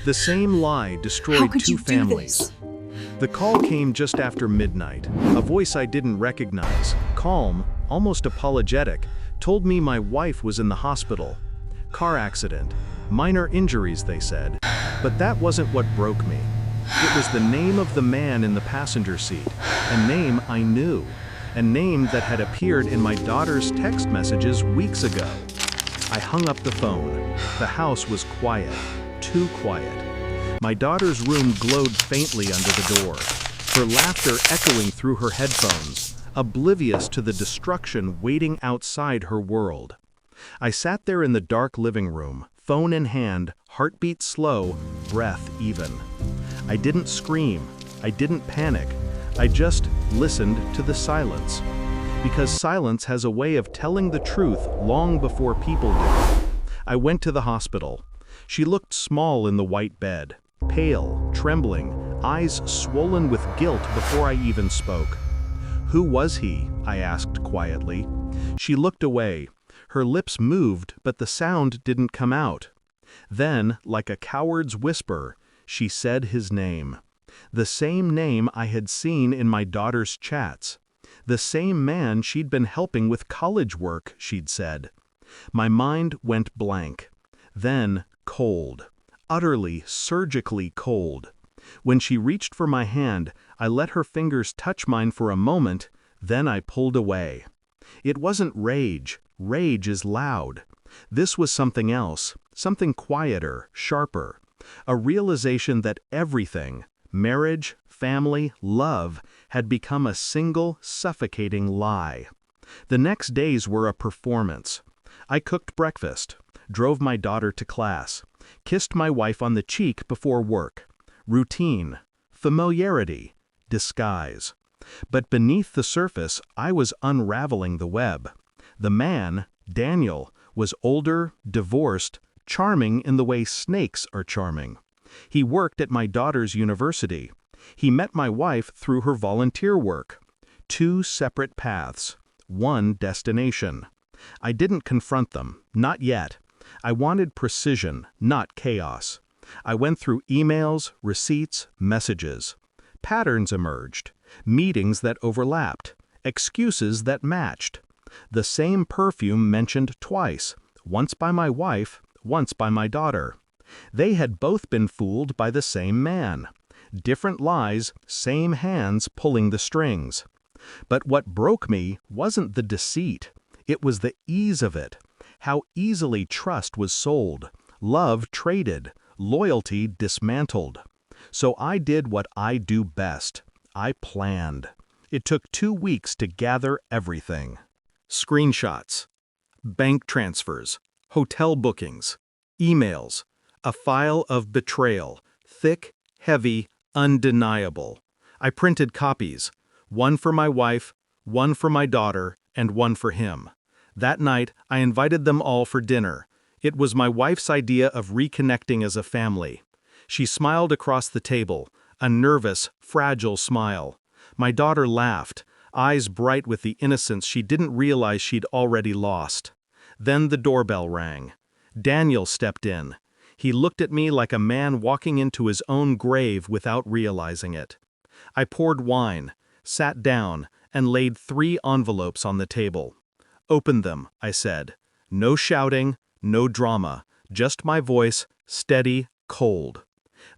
The same lie How destroyed could two you do families. this? The call came just after midnight. A voice I didn't recognize, calm, almost apologetic, told me my wife was in the hospital. Car accident. Minor injuries, they said. But that wasn't what broke me. It was the name of the man in the passenger seat. A name I knew. A name that had appeared in my daughter's text messages weeks ago. I hung up the phone. The house was quiet. Too quiet. My daughter's room glowed faintly under the door, her laughter echoing through her headphones, oblivious to the destruction waiting outside her world. I sat there in the dark living room, phone in hand, heartbeat slow, breath even. I didn't scream. I didn't panic. I just listened to the silence. Because silence has a way of telling the truth long before people do. I went to the hospital. She looked small in the white bed. Pale, trembling, eyes swollen with guilt before I even spoke. "Who was he?" I asked quietly. She looked away. Her lips moved, but the sound didn't come out. Then, like a coward's whisper, she said his name. The same name I had seen in my daughter's chats. The same man she'd been helping with college work, she'd said. My mind went blank. Then, cold. Utterly, surgically cold. When she reached for my hand, I let her fingers touch mine for a moment, then I pulled away. It wasn't rage. Rage is loud. This was something else, something quieter, sharper. A realization that everything, marriage, family, love, had become a single, suffocating lie. The next days were a performance. I cooked breakfast, drove my daughter to class, kissed my wife on the cheek before work. Routine, familiarity, disguise. But beneath the surface, I was unraveling the web. The man, Daniel, was older, divorced, charming in the way snakes are charming. He worked at my daughter's university. He met my wife through her volunteer work. Two separate paths, one destination. I didn't confront them, not yet. I wanted precision, not chaos. I went through emails, receipts, messages. Patterns emerged, meetings that overlapped, excuses that matched. The same perfume mentioned twice, once by my wife, once by my daughter. They had both been fooled by the same man. Different lies, same hands pulling the strings. But what broke me wasn't the deceit. It was the ease of it. How easily trust was sold, love traded, loyalty dismantled. So I did what I do best. I planned. It took 2 weeks to gather everything. Screenshots, bank transfers, hotel bookings, emails, a file of betrayal, thick, heavy, undeniable. I printed copies, one for my wife, one for my daughter, and one for him. That night, I invited them all for dinner. It was my wife's idea of reconnecting as a family. She smiled across the table, a nervous, fragile smile. My daughter laughed, eyes bright with the innocence she didn't realize she'd already lost. Then the doorbell rang. Daniel stepped in. He looked at me like a man walking into his own grave without realizing it. I poured wine, sat down, and laid 3 envelopes on the table. "Open them," I said. No shouting, no drama, just my voice, steady, cold.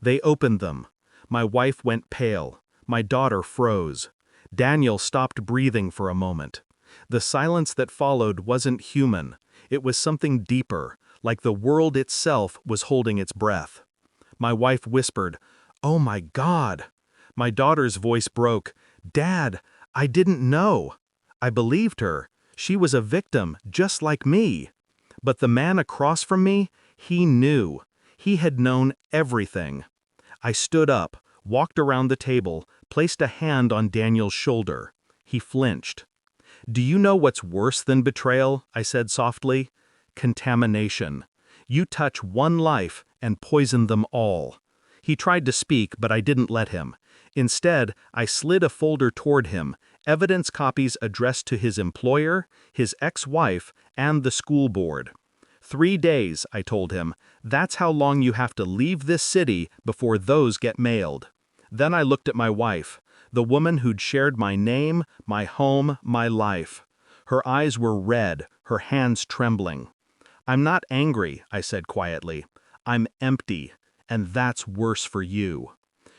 They opened them. My wife went pale. My daughter froze. Daniel stopped breathing for a moment. The silence that followed wasn't human. It was something deeper, like the world itself was holding its breath. My wife whispered, "Oh my God!" My daughter's voice broke, "Dad, I didn't know." I believed her. She was a victim, just like me. But the man across from me, he knew. He had known everything. I stood up, walked around the table, placed a hand on Daniel's shoulder. He flinched. "Do you know what's worse than betrayal?" I said softly. "Contamination. You touch one life and poison them all." He tried to speak, but I didn't let him. Instead, I slid a folder toward him, evidence copies addressed to his employer, his ex-wife, and the school board. 3 days, I told him. That's how long you have to leave this city before those get mailed. Then I looked at my wife, the woman who'd shared my name, my home, my life. Her eyes were red, her hands trembling. I'm not angry, I said quietly. I'm empty, and that's worse for you.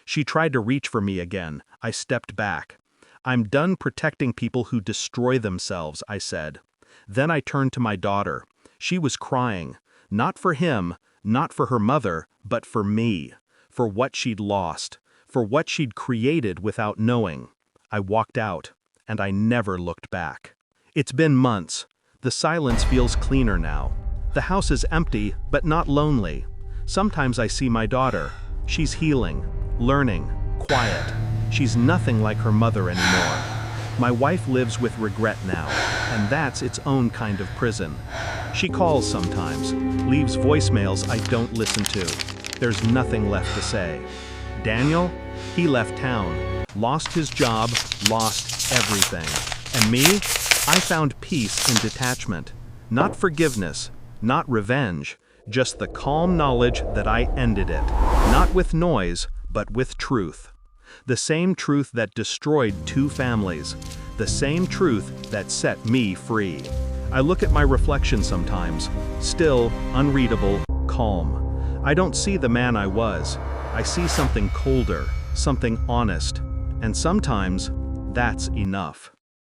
She tried to reach for me again. I stepped back. I'm done protecting people who destroy themselves, I said. Then I turned to my daughter. She was crying, not for him, not for her mother, but for me, for what she'd lost, for what she'd created without knowing. I walked out, and I never looked back. It's been months. The silence feels cleaner now. The house is empty, but not lonely. Sometimes I see my daughter. She's healing, learning, quiet. She's nothing like her mother anymore. My wife lives with regret now, and that's its own kind of prison. She calls sometimes, leaves voicemails I don't listen to. There's nothing left to say. Daniel? He left town, lost his job, lost everything. And me? I found peace in detachment. Not forgiveness, not revenge, just the calm knowledge that I ended it. Not with noise, but with truth. The same truth that destroyed 2 families. The same truth that set me free. I look at my reflection sometimes, still, unreadable, calm. I don't see the man I was. I see something colder, something honest. And sometimes, that's enough.